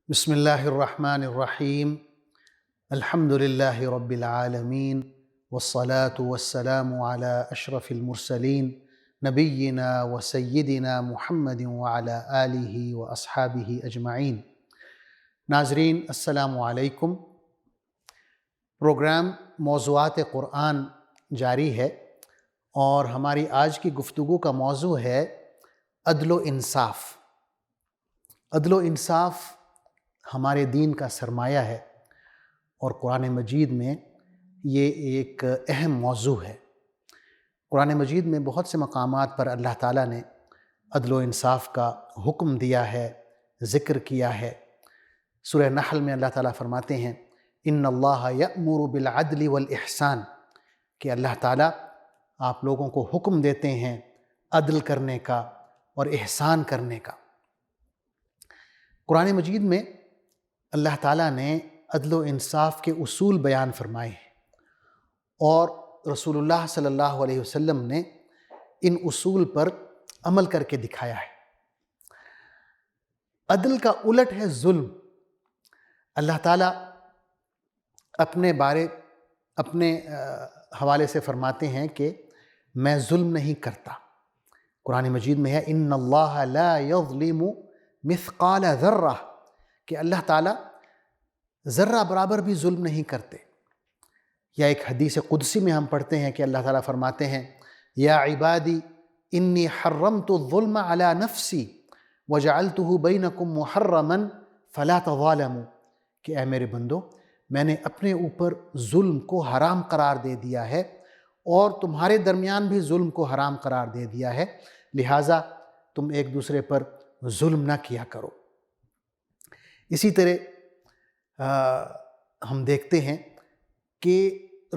بسم اللہ الرحمن الرحیم الحمد للہ رب العالمین والصلاة والسلام علی اشرف المرسلین نبینا و سیدنا محمد وعلی آلہ و اصحابہ اجمعین۔ ناظرین السلام علیکم۔ پروگرام موضوعات قرآن جاری ہے اور ہماری آج کی گفتگو کا موضوع ہے عدل و انصاف۔ عدل و انصاف ہمارے دین کا سرمایہ ہے اور قرآن مجید میں یہ ایک اہم موضوع ہے۔ قرآن مجید میں بہت سے مقامات پر اللہ تعالیٰ نے عدل و انصاف کا حکم دیا ہے، ذکر کیا ہے۔ سورہ نحل میں اللہ تعالیٰ فرماتے ہیں ان اللہ یأمر بالعدل والاحسان، کہ اللہ تعالیٰ آپ لوگوں کو حکم دیتے ہیں عدل کرنے کا اور احسان کرنے کا۔ قرآن مجید میں اللہ تعالیٰ نے عدل و انصاف کے اصول بیان فرمائے ہیں اور رسول اللہ صلی اللہ علیہ وسلم نے ان اصول پر عمل کر کے دکھایا ہے۔ عدل کا الٹ ہے ظلم۔ اللہ تعالیٰ اپنے حوالے سے فرماتے ہیں کہ میں ظلم نہیں کرتا۔ قرآن مجید میں ہے ان اللہ لا یظلم مثقال ذرہ، کہ اللہ تعالیٰ ذرہ برابر بھی ظلم نہیں کرتے۔ یا ایک حدیث قدسی میں ہم پڑھتے ہیں کہ اللہ تعالیٰ فرماتے ہیں یا عبادی انی حرمت الظلم علی نفسی وجعلتہ بینکم محرما فلا تظالموا، کہ اے میرے بندو، میں نے اپنے اوپر ظلم کو حرام قرار دے دیا ہے اور تمہارے درمیان بھی ظلم کو حرام قرار دے دیا ہے، لہٰذا تم ایک دوسرے پر ظلم نہ کیا کرو۔ اسی طرح ہم دیکھتے ہیں کہ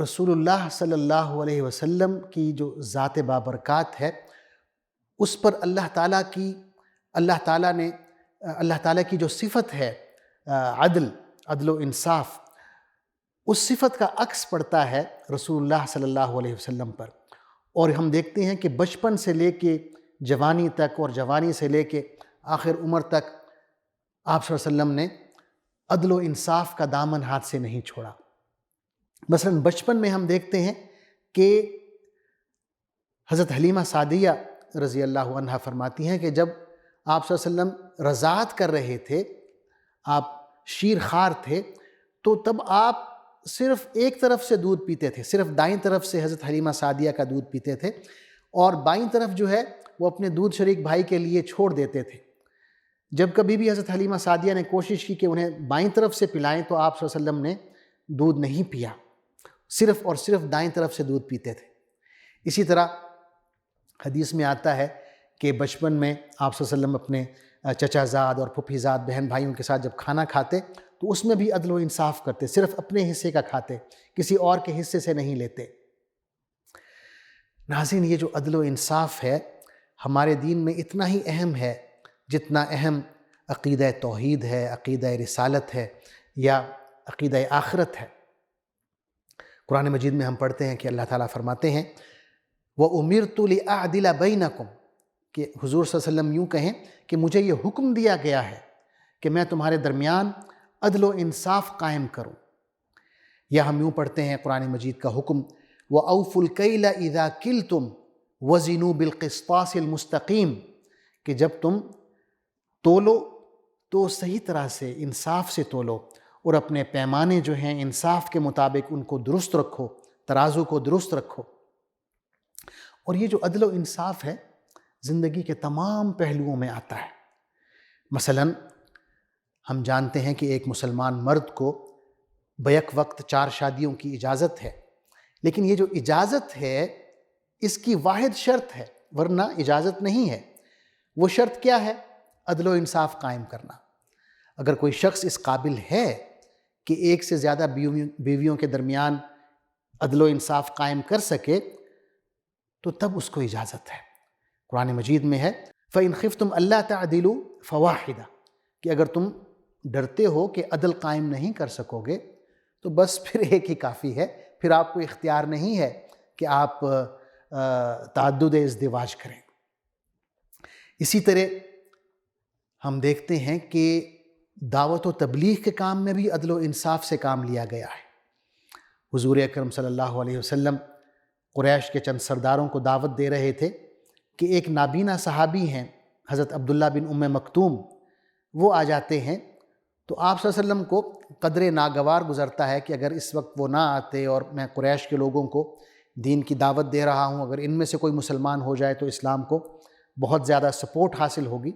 رسول اللہ صلی اللہ علیہ وسلم کی جو ذات بابرکات ہے، اس پر اللہ تعالیٰ کی جو صفت ہے عدل و انصاف، اس صفت کا عکس پڑتا ہے رسول اللہ صلی اللہ علیہ وسلم پر۔ اور ہم دیکھتے ہیں کہ بچپن سے لے کے جوانی تک اور جوانی سے لے کے آخر عمر تک آپ صلی اللہ علیہ وسلم نے عدل و انصاف کا دامن ہاتھ سے نہیں چھوڑا۔ مثلا بچپن میں ہم دیکھتے ہیں کہ حضرت حلیمہ سعدیہ رضی اللہ عنہا فرماتی ہیں کہ جب آپ صلی اللہ علیہ وسلم رضاعت کر رہے تھے، آپ شیر خوار تھے، تو تب آپ صرف ایک طرف سے دودھ پیتے تھے، صرف دائیں طرف سے حضرت حلیمہ سعدیہ کا دودھ پیتے تھے اور بائیں طرف جو ہے وہ اپنے دودھ شریک بھائی کے لیے چھوڑ دیتے تھے۔ جب کبھی بھی حضرت حلیمہ سعدیہ نے کوشش کی کہ انہیں بائیں طرف سے پلائیں تو آپ صلی اللہ علیہ وسلم نے دودھ نہیں پیا، صرف اور صرف دائیں طرف سے دودھ پیتے تھے۔ اسی طرح حدیث میں آتا ہے کہ بچپن میں آپ صلی اللہ علیہ وسلم اپنے چچا زاد اور پھپھی زاد بہن بھائیوں کے ساتھ جب کھانا کھاتے تو اس میں بھی عدل و انصاف کرتے، صرف اپنے حصے کا کھاتے، کسی اور کے حصے سے نہیں لیتے۔ ناظرین، یہ جو عدل و انصاف ہے ہمارے دین میں اتنا ہی اہم ہے جتنا اہم عقیدہ توحید ہے، عقیدہ رسالت ہے یا عقیدہ آخرت ہے۔ قرآن مجید میں ہم پڑھتے ہیں کہ اللہ تعالیٰ فرماتے ہیں وَأُمِرْتُ لِأَعْدِلَ بَيْنَكُمْ، کہ حضور صلی اللہ علیہ وسلم یوں کہیں کہ مجھے یہ حکم دیا گیا ہے کہ میں تمہارے درمیان عدل و انصاف قائم کروں۔ یا ہم یوں پڑھتے ہیں قرآن مجید کا حکم وَأَوْفُوا الْكَيْلَ إِذَا كِلْتُمْ وَزِنُوا بِالْقِسْطَاسِ الْمُسْتَقِيمِ، کہ جب تم تولو تو صحیح طرح سے انصاف سے تولو اور اپنے پیمانے جو ہیں انصاف کے مطابق ان کو درست رکھو، ترازو کو درست رکھو۔ اور یہ جو عدل و انصاف ہے زندگی کے تمام پہلوؤں میں آتا ہے۔ مثلا ہم جانتے ہیں کہ ایک مسلمان مرد کو بیک وقت 4 شادیوں کی اجازت ہے، لیکن یہ جو اجازت ہے اس کی واحد شرط ہے، ورنہ اجازت نہیں ہے۔ وہ شرط کیا ہے؟ عدل و انصاف قائم کرنا۔ اگر کوئی شخص اس قابل ہے کہ ایک سے زیادہ بیویوں کے درمیان عدل و انصاف قائم کر سکے تو تب اس کو اجازت ہے۔ قرآن مجید میں ہے فَإِنْ خِفْتُمْ أَلَّا تَعْدِلُوا فَوَاحِدَةً، کہ اگر تم ڈرتے ہو کہ عدل قائم نہیں کر سکو گے تو بس پھر ایک ہی کافی ہے، پھر آپ کو اختیار نہیں ہے کہ آپ تعدد ازدواج کریں۔ اسی طرح ہم دیکھتے ہیں کہ دعوت و تبلیغ کے کام میں بھی عدل و انصاف سے کام لیا گیا ہے۔ حضور اکرم صلی اللہ علیہ وسلم قریش کے چند سرداروں کو دعوت دے رہے تھے کہ ایک نابینا صحابی ہیں حضرت عبداللہ بن ام مکتوم، وہ آ جاتے ہیں، تو آپ صلی اللہ علیہ وسلم کو قدر ناگوار گزرتا ہے کہ اگر اس وقت وہ نہ آتے اور میں قریش کے لوگوں کو دین کی دعوت دے رہا ہوں، اگر ان میں سے کوئی مسلمان ہو جائے تو اسلام کو بہت زیادہ سپورٹ حاصل ہوگی۔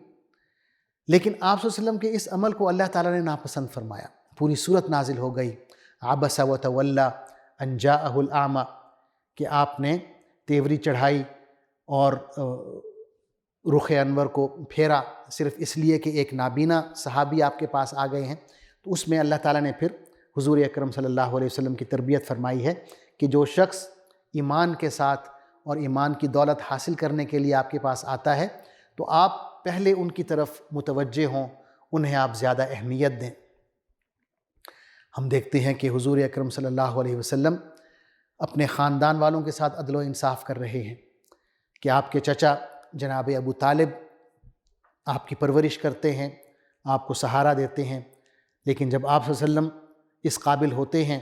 لیکن آپ صلی اللہ علیہ وسلم کے اس عمل کو اللہ تعالیٰ نے ناپسند فرمایا، پوری صورت نازل ہو گئی، عبس وتولی ان جاءہ الاعمی، کہ آپ نے تیوری چڑھائی اور رخ انور کو پھیرا صرف اس لیے کہ ایک نابینا صحابی آپ کے پاس آ گئے ہیں۔ تو اس میں اللہ تعالیٰ نے پھر حضور اکرم صلی اللہ علیہ وسلم کی تربیت فرمائی ہے کہ جو شخص ایمان کے ساتھ اور ایمان کی دولت حاصل کرنے کے لیے آپ کے پاس آتا ہے تو آپ پہلے ان کی طرف متوجہ ہوں، انہیں آپ زیادہ اہمیت دیں۔ ہم دیکھتے ہیں کہ حضور اکرم صلی اللہ علیہ وسلم اپنے خاندان والوں کے ساتھ عدل و انصاف کر رہے ہیں کہ آپ کے چچا جناب ابو طالب آپ کی پرورش کرتے ہیں، آپ کو سہارا دیتے ہیں، لیکن جب آپ صلی اللہ علیہ وسلم اس قابل ہوتے ہیں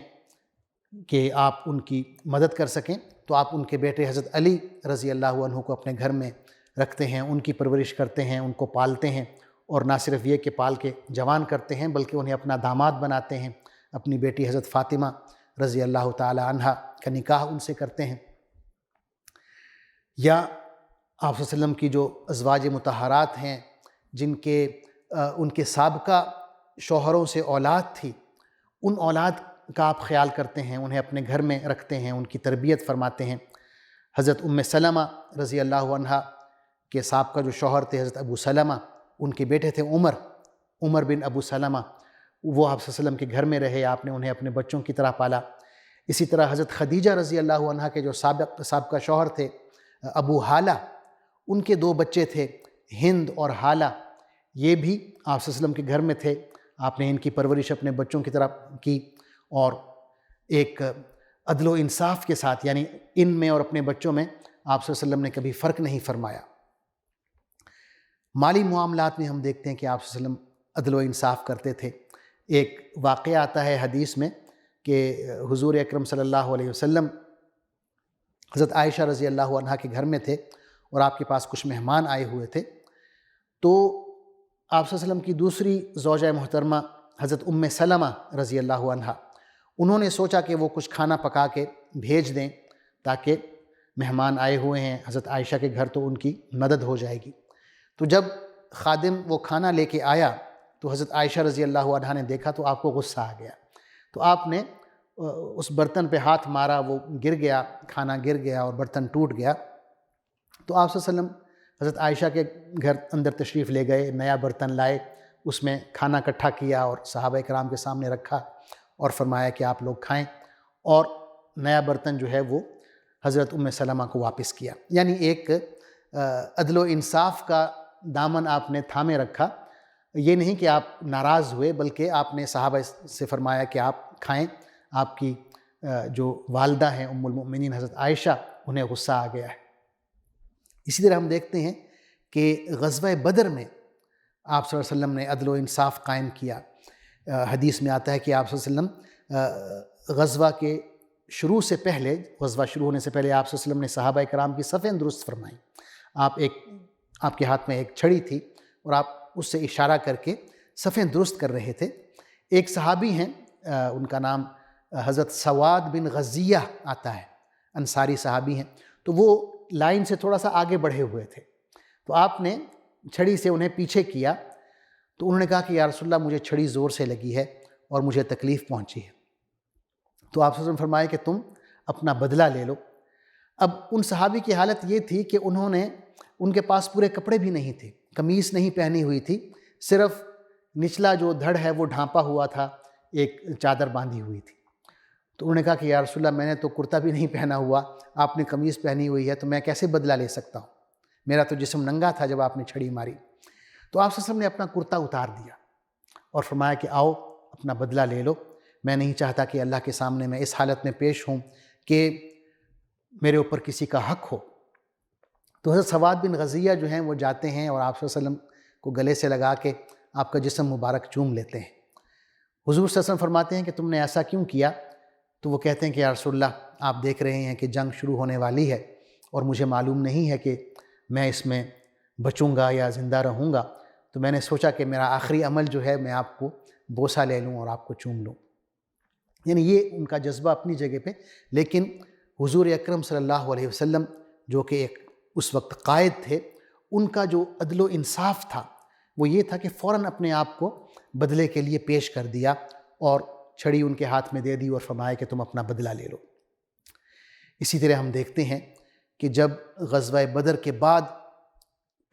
کہ آپ ان کی مدد کر سکیں تو آپ ان کے بیٹے حضرت علی رضی اللہ عنہ کو اپنے گھر میں رکھتے ہیں، ان کی پرورش کرتے ہیں، ان کو پالتے ہیں، اور نہ صرف یہ کہ پال کے جوان کرتے ہیں بلکہ انہیں اپنا داماد بناتے ہیں، اپنی بیٹی حضرت فاطمہ رضی اللہ تعالی عنہا کا نکاح ان سے کرتے ہیں۔ یا آپ صلی اللہ علیہ وسلم کی جو ازواج مطہرات ہیں جن کے ان کے سابقہ شوہروں سے اولاد تھی، ان اولاد کا آپ خیال کرتے ہیں، انہیں اپنے گھر میں رکھتے ہیں، ان کی تربیت فرماتے ہیں۔ حضرت ام سلمہ رضی اللہ عنہا کے سابقہ جو شوہر تھے حضرت ابو سلمہ، ان کے بیٹے تھے عمر بن ابو سلمہ، وہ آپ صلی اللہ علیہ وسلم کے گھر میں رہے، آپ نے انہیں اپنے بچوں کی طرح پالا۔ اسی طرح حضرت خدیجہ رضی اللہ عنہا کے جو سابقہ شوہر تھے ابو حالہ، ان کے 2 بچے تھے ہند اور حالہ، یہ بھی آپ صلی اللہ علیہ وسلم کے گھر میں تھے، آپ نے ان کی پرورش اپنے بچوں کی طرح کی، اور ایک عدل و انصاف کے ساتھ، یعنی ان میں اور اپنے بچوں میں آپ صلی اللہ علیہ وسلم نے کبھی فرق نہیں فرمایا۔ مالی معاملات میں ہم دیکھتے ہیں کہ آپ صلی اللہ علیہ وسلم عدل و انصاف کرتے تھے۔ ایک واقعہ آتا ہے حدیث میں کہ حضور اکرم صلی اللہ علیہ وسلم حضرت عائشہ رضی اللہ عنہا کے گھر میں تھے اور آپ کے پاس کچھ مہمان آئے ہوئے تھے، تو آپ صلی اللہ علیہ وسلم کی دوسری زوجہ محترمہ حضرت ام سلمہ رضی اللہ عنہا، انہوں نے سوچا کہ وہ کچھ کھانا پکا کے بھیج دیں تاکہ مہمان آئے ہوئے ہیں حضرت عائشہ کے گھر تو ان کی مدد ہو جائے گی۔ تو جب خادم وہ کھانا لے کے آیا تو حضرت عائشہ رضی اللہ عنہا نے دیکھا تو آپ کو غصہ آ گیا، تو آپ نے اس برتن پہ ہاتھ مارا، وہ گر گیا، کھانا گر گیا اور برتن ٹوٹ گیا۔ تو آپ صلی اللہ علیہ وسلم حضرت عائشہ کے گھر اندر تشریف لے گئے، نیا برتن لائے، اس میں کھانا اکٹھا کیا اور صحابہ کرام کے سامنے رکھا اور فرمایا کہ آپ لوگ کھائیں، اور نیا برتن جو ہے وہ حضرت ام سلمہ کو واپس کیا۔ یعنی ایک عدل و انصاف کا دامن آپ نے تھامے رکھا، یہ نہیں کہ آپ ناراض ہوئے بلکہ آپ نے صحابہ سے فرمایا کہ آپ کھائیں، آپ کی جو والدہ ہیں ام المؤمنین حضرت عائشہ، انہیں غصہ آ گیا ہے۔ اسی طرح ہم دیکھتے ہیں کہ غزوہ بدر میں آپ صلی اللہ علیہ وسلم نے عدل و انصاف قائم کیا۔ حدیث میں آتا ہے کہ آپ صلی اللہ علیہ وسلم غزوہ کے شروع سے پہلے، غزوہ شروع ہونے سے پہلے آپ صلی اللہ علیہ وسلم نے صحابہ کرام کی صفیں درست فرمائیں۔ آپ کے ہاتھ میں ایک چھڑی تھی اور آپ اس سے اشارہ کر کے صفیں درست کر رہے تھے۔ ایک صحابی ہیں، ان کا نام حضرت سواد بن غزیہ آتا ہے، انصاری صحابی ہیں، تو وہ لائن سے تھوڑا سا آگے بڑھے ہوئے تھے، تو آپ نے چھڑی سے انہیں پیچھے کیا، تو انہوں نے کہا کہ یا رسول اللہ مجھے چھڑی زور سے لگی ہے اور مجھے تکلیف پہنچی ہے۔ تو آپ صلی اللہ علیہ وسلم فرمائے کہ تم اپنا بدلہ لے لو۔ اب ان صحابی کی حالت یہ تھی کہ ان کے پاس پورے کپڑے بھی نہیں تھے، قمیص نہیں پہنی ہوئی تھی، صرف نچلا جو دھڑ ہے وہ ڈھانپا ہوا تھا، ایک چادر باندھی ہوئی تھی۔ تو انہوں نے کہا کہ یا رسول اللہ میں نے تو کرتا بھی نہیں پہنا ہوا، آپ نے قمیص پہنی ہوئی ہے، تو میں کیسے بدلہ لے سکتا ہوں، میرا تو جسم ننگا تھا جب آپ نے چھڑی ماری۔ تو آپ صلی اللہ علیہ وسلم نے اپنا کرتا اتار دیا اور فرمایا کہ آؤ اپنا بدلہ لے لو، میں نہیں چاہتا کہ اللہ کے سامنے میں اس حالت میں پیش ہوں کہ میرے اوپر کسی کا حق ہو۔ تو حضرت سواد بن غزیہ جو ہیں وہ جاتے ہیں اور آپ صلی اللہ علیہ وسلم کو گلے سے لگا کے آپ کا جسم مبارک چوم لیتے ہیں۔ حضور صلی اللہ علیہ وسلم فرماتے ہیں کہ تم نے ایسا کیوں کیا؟ تو وہ کہتے ہیں کہ یا رسول اللہ، آپ دیکھ رہے ہیں کہ جنگ شروع ہونے والی ہے اور مجھے معلوم نہیں ہے کہ میں اس میں بچوں گا یا زندہ رہوں گا، تو میں نے سوچا کہ میرا آخری عمل جو ہے میں آپ کو بوسہ لے لوں اور آپ کو چوم لوں۔ یعنی یہ ان کا جذبہ اپنی جگہ پہ، لیکن حضور اکرم صلی اللہ علیہ وسلم جو کہ ایک اس وقت قائد تھے، ان کا جو عدل و انصاف تھا وہ یہ تھا کہ فوراً اپنے آپ کو بدلے کے لیے پیش کر دیا اور چھڑی ان کے ہاتھ میں دے دی اور فرمایا کہ تم اپنا بدلہ لے لو۔ اسی طرح ہم دیکھتے ہیں کہ جب غزوہ بدر کے بعد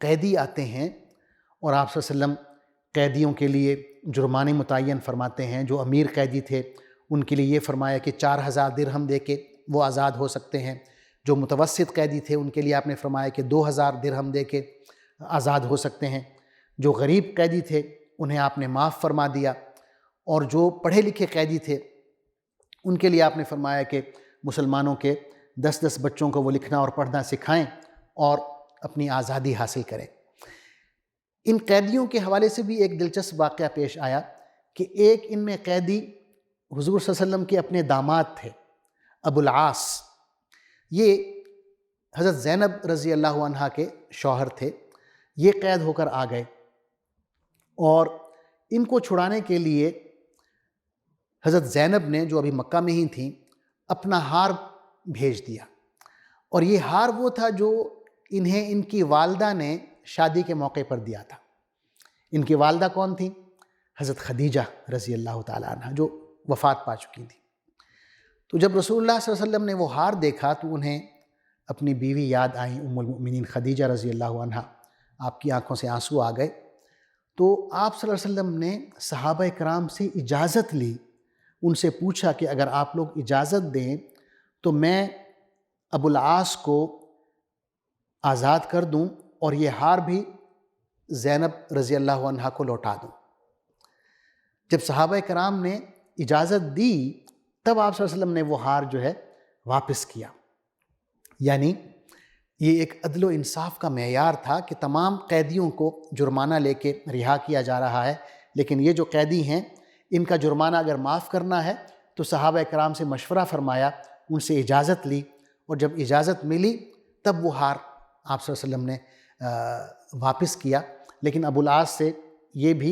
قیدی آتے ہیں اور آپ صلی اللہ علیہ وسلم قیدیوں کے لیے جرمانے متعین فرماتے ہیں، جو امیر قیدی تھے ان کے لیے یہ فرمایا کہ 4000 درہم دے کے وہ آزاد ہو سکتے ہیں، جو متوسط قیدی تھے ان کے لیے آپ نے فرمایا کہ 2000 درہم دے کے آزاد ہو سکتے ہیں، جو غریب قیدی تھے انہیں آپ نے معاف فرما دیا، اور جو پڑھے لکھے قیدی تھے ان کے لیے آپ نے فرمایا کہ مسلمانوں کے 10 بچوں کو وہ لکھنا اور پڑھنا سکھائیں اور اپنی آزادی حاصل کریں۔ ان قیدیوں کے حوالے سے بھی ایک دلچسپ واقعہ پیش آیا کہ ایک ان میں قیدی حضور صلی اللہ علیہ وسلم کے اپنے داماد تھے، ابو العاص۔ یہ حضرت زینب رضی اللہ عنہا کے شوہر تھے۔ یہ قید ہو کر آ گئے اور ان کو چھڑانے کے لیے حضرت زینب نے، جو ابھی مکہ میں ہی تھیں، اپنا ہار بھیج دیا، اور یہ ہار وہ تھا جو انہیں ان کی والدہ نے شادی کے موقع پر دیا تھا۔ ان کی والدہ کون تھیں؟ حضرت خدیجہ رضی اللہ تعالیٰ عنہ، جو وفات پا چکی تھی۔ تو جب رسول اللہ صلی اللہ علیہ وسلم نے وہ ہار دیکھا تو انہیں اپنی بیوی یاد آئیں، ام المؤمنین خدیجہ رضی اللہ عنہ۔ آپ کی آنکھوں سے آنسو آ گئے۔ تو آپ صلی اللہ علیہ وسلم نے صحابہ کرام سے اجازت لی، ان سے پوچھا کہ اگر آپ لوگ اجازت دیں تو میں ابو العاص کو آزاد کر دوں اور یہ ہار بھی زینب رضی اللہ عنہ کو لوٹا دوں۔ جب صحابہ کرام نے اجازت دی تب آپ صلی اللہ علیہ وسلم نے وہ ہار جو ہے واپس کیا۔ یعنی یہ ایک عدل و انصاف کا معیار تھا کہ تمام قیدیوں کو جرمانہ لے کے رہا کیا جا رہا ہے، لیکن یہ جو قیدی ہیں ان کا جرمانہ اگر معاف کرنا ہے تو صحابہ کرام سے مشورہ فرمایا، ان سے اجازت لی، اور جب اجازت ملی تب وہ ہار آپ صلی اللہ علیہ وسلم نے واپس کیا۔ لیکن ابو العاص سے یہ بھی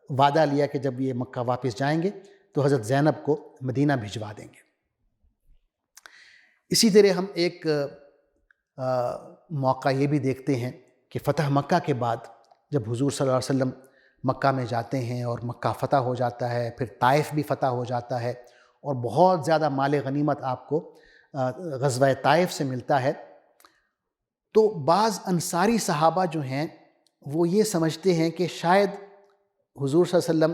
وعدہ لیا کہ جب یہ مکہ واپس جائیں گے تو حضرت زینب کو مدینہ بھجوا دیں گے۔ اسی طرح ہم ایک موقع یہ بھی دیکھتے ہیں کہ فتح مکہ کے بعد جب حضور صلی اللہ علیہ وسلم مکہ میں جاتے ہیں اور مکہ فتح ہو جاتا ہے، پھر طائف بھی فتح ہو جاتا ہے اور بہت زیادہ مال غنیمت آپ کو غزوہ طائف سے ملتا ہے، تو بعض انصاری صحابہ جو ہیں وہ یہ سمجھتے ہیں کہ شاید حضور صلی اللہ علیہ وسلم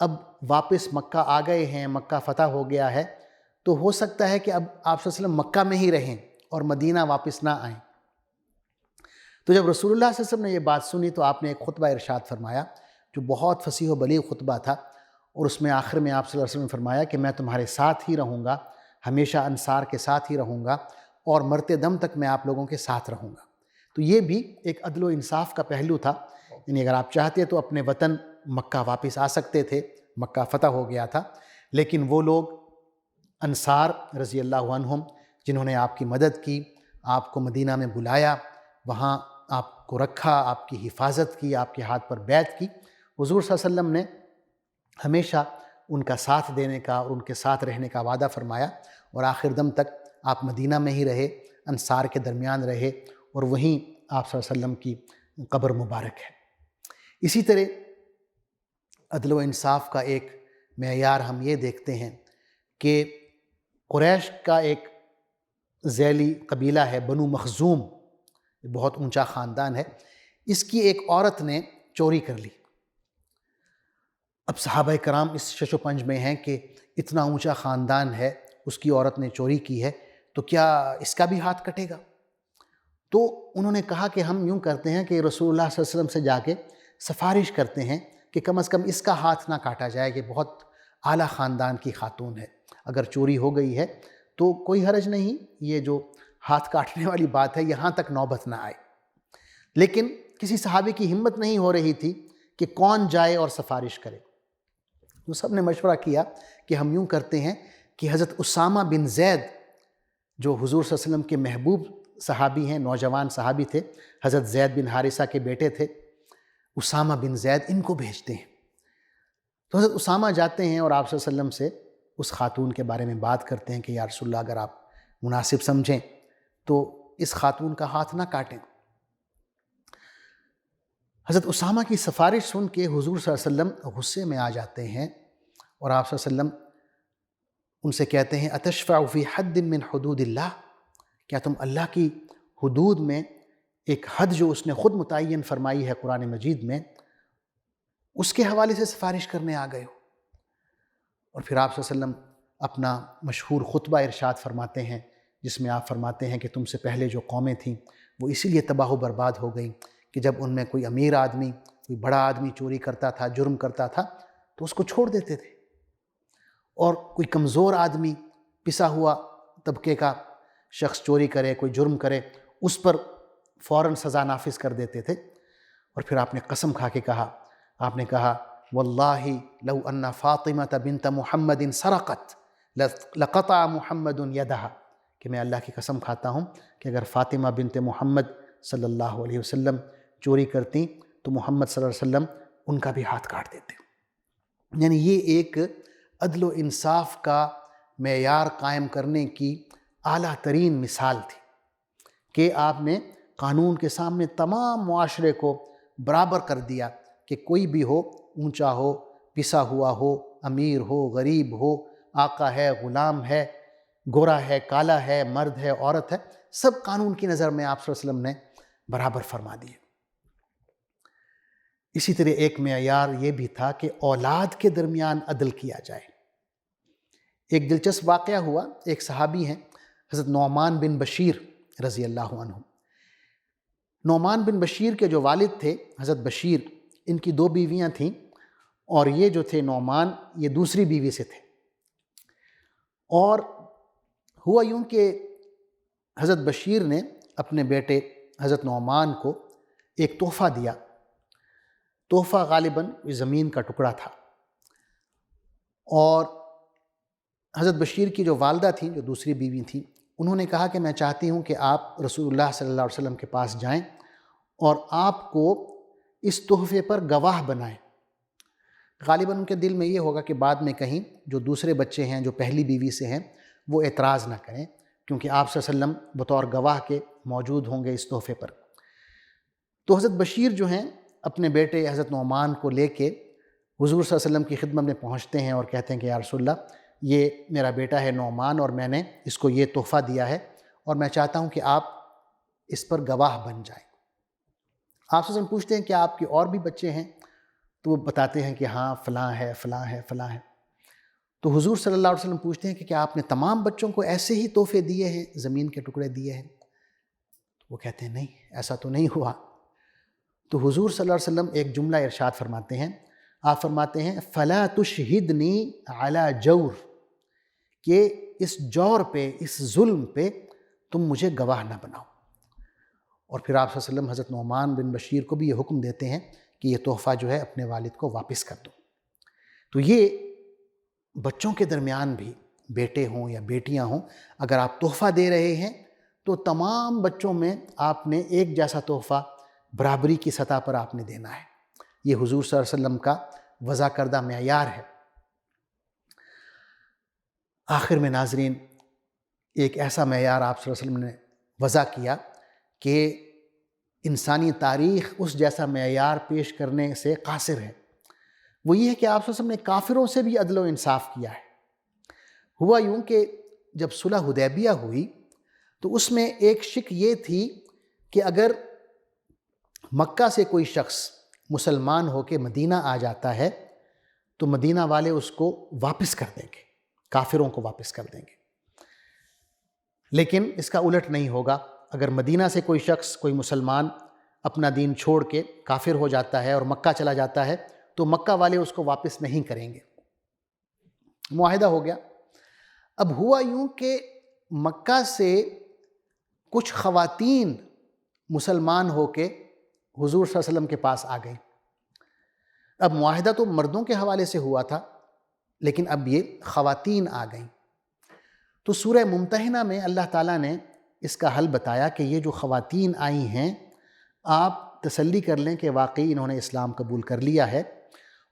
اب واپس مکہ آ گئے ہیں، مکہ فتح ہو گیا ہے، تو ہو سکتا ہے کہ اب آپ صلی اللہ علیہ وسلم مکہ میں ہی رہیں اور مدینہ واپس نہ آئیں۔ تو جب رسول اللہ صلی اللہ علیہ وسلم نے یہ بات سنی تو آپ نے ایک خطبہ ارشاد فرمایا جو بہت فصیح و بلیغ خطبہ تھا، اور اس میں آخر میں آپ صلی اللہ علیہ وسلم نے فرمایا کہ میں تمہارے ساتھ ہی رہوں گا، ہمیشہ انصار کے ساتھ ہی رہوں گا، اور مرتے دم تک میں آپ لوگوں کے ساتھ رہوں گا۔ تو یہ بھی ایک عدل و انصاف کا پہلو تھا، یعنی اگر آپ چاہتے تو اپنے وطن مکہ واپس آ سکتے تھے، مکہ فتح ہو گیا تھا، لیکن وہ لوگ انصار رضی اللہ عنہم جنہوں نے آپ کی مدد کی، آپ کو مدینہ میں بلایا، وہاں آپ کو رکھا، آپ کی حفاظت کی، آپ کے ہاتھ پر بیعت کی، حضور صلی اللہ علیہ وسلم نے ہمیشہ ان کا ساتھ دینے کا اور ان کے ساتھ رہنے کا وعدہ فرمایا، اور آخر دم تک آپ مدینہ میں ہی رہے، انصار کے درمیان رہے، اور وہیں آپ صلی اللہ علیہ وسلم کی قبر مبارک ہے۔ اسی طرح عدل و انصاف کا ایک معیار ہم یہ دیکھتے ہیں کہ قریش کا ایک ذیلی قبیلہ ہے بنو مخزوم، بہت اونچا خاندان ہے، اس کی ایک عورت نے چوری کر لی۔ اب صحابہ کرام اس شش و پنج میں ہیں کہ اتنا اونچا خاندان ہے، اس کی عورت نے چوری کی ہے، تو کیا اس کا بھی ہاتھ کٹے گا؟ تو انہوں نے کہا کہ ہم یوں کرتے ہیں کہ رسول اللہ صلی اللہ علیہ وسلم سے جا کے سفارش کرتے ہیں کہ کم از کم اس کا ہاتھ نہ کاٹا جائے، کہ بہت اعلیٰ خاندان کی خاتون ہے، اگر چوری ہو گئی ہے تو کوئی حرج نہیں، یہ جو ہاتھ کاٹنے والی بات ہے یہاں تک نوبت نہ آئے۔ لیکن کسی صحابی کی ہمت نہیں ہو رہی تھی کہ کون جائے اور سفارش کرے۔ تو سب نے مشورہ کیا کہ ہم یوں کرتے ہیں کہ حضرت اسامہ بن زید جو حضور صلی اللہ علیہ وسلم کے محبوب صحابی ہیں، نوجوان صحابی تھے، حضرت زید بن حارثہ کے بیٹے تھے، اسامہ بن زید، ان کو بھیجتے ہیں۔ تو حضرت اسامہ جاتے ہیں اور آپ صلی اللہ علیہ وسلم سے اس خاتون کے بارے میں بات کرتے ہیں کہ یا رسول اللہ اگر آپ مناسب سمجھیں تو اس خاتون کا ہاتھ نہ کاٹیں۔ حضرت اسامہ کی سفارش سن کے حضور صلی اللہ علیہ وسلم غصے میں آ جاتے ہیں اور آپ صلی اللہ علیہ وسلم ان سے کہتے ہیں اتشفع فی حد من حدود اللہ، کیا تم اللہ کی حدود میں ایک حد جو اس نے خود متعین فرمائی ہے قرآن مجید میں، اس کے حوالے سے سفارش کرنے آ گئے ہو؟ اور پھر آپ صلی اللہ علیہ وسلم اپنا مشہور خطبہ ارشاد فرماتے ہیں جس میں آپ فرماتے ہیں کہ تم سے پہلے جو قومیں تھیں وہ اسی لیے تباہ و برباد ہو گئیں کہ جب ان میں کوئی امیر آدمی، کوئی بڑا آدمی چوری کرتا تھا، جرم کرتا تھا تو اس کو چھوڑ دیتے تھے، اور کوئی کمزور آدمی، پسا ہوا طبقے کا شخص چوری کرے، کوئی جرم کرے، اس پر فوراً سزا نافذ کر دیتے تھے۔ اور پھر آپ نے قسم کھا کے کہا، آپ نے کہا واللہ لو ان فاطمہ بنت محمد سرقت لقطع محمد یدہا، کہ میں اللہ کی قسم کھاتا ہوں کہ اگر فاطمہ بنت محمد صلی اللہ علیہ وسلم چوری کرتی تو محمد صلی اللہ علیہ وسلم ان کا بھی ہاتھ کاٹ دیتے۔ یعنی یہ ایک عدل و انصاف کا معیار قائم کرنے کی اعلیٰ ترین مثال تھی کہ آپ نے قانون کے سامنے تمام معاشرے کو برابر کر دیا کہ کوئی بھی ہو، اونچا ہو، پسا ہوا ہو، امیر ہو، غریب ہو، آقا ہے، غلام ہے، گورا ہے، کالا ہے، مرد ہے، عورت ہے، سب قانون کی نظر میں آپ صلی اللہ علیہ وسلم نے برابر فرما دیے۔ اسی طرح ایک معیار یہ بھی تھا کہ اولاد کے درمیان عدل کیا جائے۔ ایک دلچسپ واقعہ ہوا، ایک صحابی ہیں حضرت نعمان بن بشیر رضی اللہ عنہ۔ نعمان بن بشیر کے جو والد تھے حضرت بشیر، ان کی 2 بیویاں تھیں، اور یہ جو تھے نعمان، یہ دوسری بیوی سے تھے۔ اور ہوا یوں کہ حضرت بشیر نے اپنے بیٹے حضرت نعمان کو ایک تحفہ دیا۔ تحفہ غالباً زمین کا ٹکڑا تھا، اور حضرت بشیر کی جو والدہ تھیں، جو دوسری بیوی تھیں، انہوں نے کہا کہ میں چاہتی ہوں کہ آپ رسول اللہ صلی اللہ علیہ وسلم کے پاس جائیں اور آپ کو اس تحفے پر گواہ بنائیں۔ غالباً ان کے دل میں یہ ہوگا کہ بعد میں کہیں جو دوسرے بچے ہیں جو پہلی بیوی سے ہیں وہ اعتراض نہ کریں، کیونکہ آپ صلی اللہ علیہ وسلم بطور گواہ کے موجود ہوں گے اس تحفے پر۔ تو حضرت بشیر جو ہیں اپنے بیٹے حضرت نعمان کو لے کے حضور صلی اللہ علیہ وسلم کی خدمت میں پہنچتے ہیں اور کہتے ہیں کہ یا رسول اللہ، یہ میرا بیٹا ہے نعمان اور میں نے اس کو یہ تحفہ دیا ہے اور میں چاہتا ہوں کہ آپ اس پر گواہ بن جائیں۔ آپ سے پوچھتے ہیں کہ آپ کے اور بھی بچے ہیں؟ تو وہ بتاتے ہیں کہ ہاں فلاں ہے، فلاں ہے، فلاں ہے۔ تو حضور صلی اللہ علیہ وسلم پوچھتے ہیں کہ کیا آپ نے تمام بچوں کو ایسے ہی تحفے دیے ہیں، زمین کے ٹکڑے دیے ہیں؟ وہ کہتے ہیں نہیں، ایسا تو نہیں ہوا۔ تو حضور صلی اللہ علیہ وسلم ایک جملہ ارشاد فرماتے ہیں، آپ فرماتے ہیں فَلَا تُشْهِدْنِي عَلَى جَوْرٍ، کہ اس جور پہ، اس ظلم پہ تم مجھے گواہ نہ بناؤ۔ اور پھر آپ صلی اللہ علیہ وسلم حضرت نعمان بن بشیر کو بھی یہ حکم دیتے ہیں کہ یہ تحفہ جو ہے اپنے والد کو واپس کر دو۔ تو یہ بچوں کے درمیان بھی، بیٹے ہوں یا بیٹیاں ہوں، اگر آپ تحفہ دے رہے ہیں تو تمام بچوں میں آپ نے ایک جیسا تحفہ برابری کی سطح پر آپ نے دینا ہے۔ یہ حضور صلی اللہ علیہ وسلم کا وضع کردہ معیار ہے۔ آخر میں ناظرین، ایک ایسا معیار آپ صلی اللہ علیہ وسلم نے وضع کیا کہ انسانی تاریخ اس جیسا معیار پیش کرنے سے قاصر ہے۔ وہ یہ ہے کہ آپ صلی اللہ علیہ وسلم نے کافروں سے بھی عدل و انصاف کیا ہے۔ ہوا یوں کہ جب صلح حدیبیہ ہوئی تو اس میں ایک شک یہ تھی کہ اگر مکہ سے کوئی شخص مسلمان ہو کے مدینہ آ جاتا ہے تو مدینہ والے اس کو واپس کر دیں گے، کافروں کو واپس کر دیں گے۔ لیکن اس کا الٹ نہیں ہوگا، اگر مدینہ سے کوئی شخص، کوئی مسلمان اپنا دین چھوڑ کے کافر ہو جاتا ہے اور مکہ چلا جاتا ہے تو مکہ والے اس کو واپس نہیں کریں گے۔ معاہدہ ہو گیا۔ اب ہوا یوں کہ مکہ سے کچھ خواتین مسلمان ہو کے حضور صلی اللہ علیہ وسلم کے پاس آ گئیں، اب معاہدہ تو مردوں کے حوالے سے ہوا تھا، لیکن اب یہ خواتین آ گئیں۔ تو سورہ ممتحنہ میں اللہ تعالیٰ نے اس کا حل بتایا کہ یہ جو خواتین آئی ہیں، آپ تسلی کر لیں کہ واقعی انہوں نے اسلام قبول کر لیا ہے،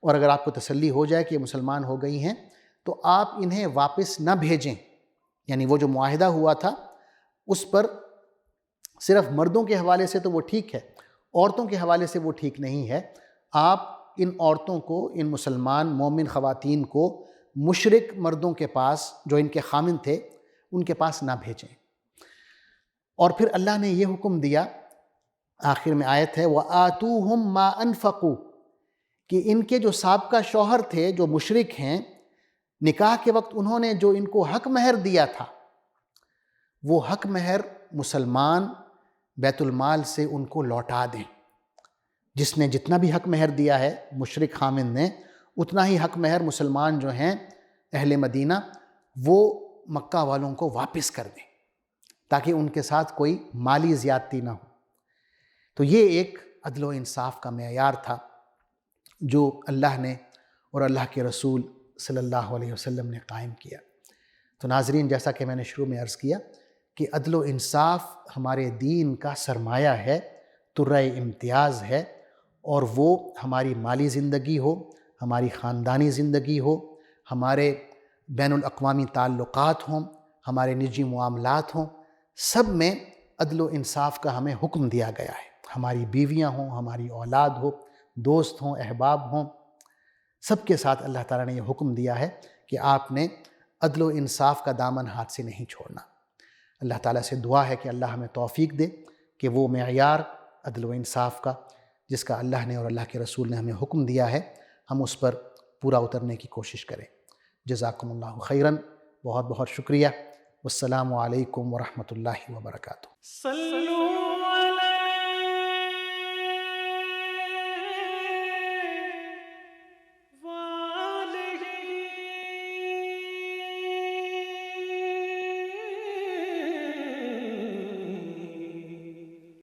اور اگر آپ کو تسلی ہو جائے کہ یہ مسلمان ہو گئی ہیں تو آپ انہیں واپس نہ بھیجیں۔ یعنی وہ جو معاہدہ ہوا تھا اس پر صرف مردوں کے حوالے سے تو وہ ٹھیک ہے، عورتوں کے حوالے سے وہ ٹھیک نہیں ہے۔ آپ ان عورتوں کو، ان مسلمان مومن خواتین کو مشرک مردوں کے پاس جو ان کے خامن تھے ان کے پاس نہ بھیجیں۔ اور پھر اللہ نے یہ حکم دیا، آخر میں آیت ہے وَآتُوهُمْ مَا أَنفَقُوا، کہ ان کے جو سابقہ شوہر تھے جو مشرک ہیں، نکاح کے وقت انہوں نے جو ان کو حق مہر دیا تھا، وہ حق مہر مسلمان بیت المال سے ان کو لوٹا دیں۔ جس نے جتنا بھی حق مہر دیا ہے مشرک خامن نے، اتنا ہی حق مہر مسلمان جو ہیں اہل مدینہ وہ مکہ والوں کو واپس کر دیں، تاکہ ان کے ساتھ کوئی مالی زیادتی نہ ہو۔ تو یہ ایک عدل و انصاف کا معیار تھا جو اللہ نے اور اللہ کے رسول صلی اللہ علیہ وسلم نے قائم کیا۔ تو ناظرین، جیسا کہ میں نے شروع میں عرض کیا کہ عدل و انصاف ہمارے دین کا سرمایہ ہے، ترہ امتیاز ہے، اور وہ ہماری مالی زندگی ہو، ہماری خاندانی زندگی ہو، ہمارے بین الاقوامی تعلقات ہوں، ہمارے نجی معاملات ہوں، سب میں عدل و انصاف کا ہمیں حکم دیا گیا ہے۔ ہماری بیویاں ہوں، ہماری اولاد ہو، دوست ہوں، احباب ہوں، سب کے ساتھ اللہ تعالیٰ نے یہ حکم دیا ہے کہ آپ نے عدل و انصاف کا دامن ہاتھ سے نہیں چھوڑنا۔ اللہ تعالیٰ سے دعا ہے کہ اللہ ہمیں توفیق دے کہ وہ معیار عدل و انصاف کا جس کا اللہ نے اور اللہ کے رسول نے ہمیں حکم دیا ہے، ہم اس پر پورا اترنے کی کوشش کریں۔ جزاکم اللہ خیراً، بہت بہت شکریہ۔ والسلام علیکم ورحمۃ اللہ وبرکاتہ۔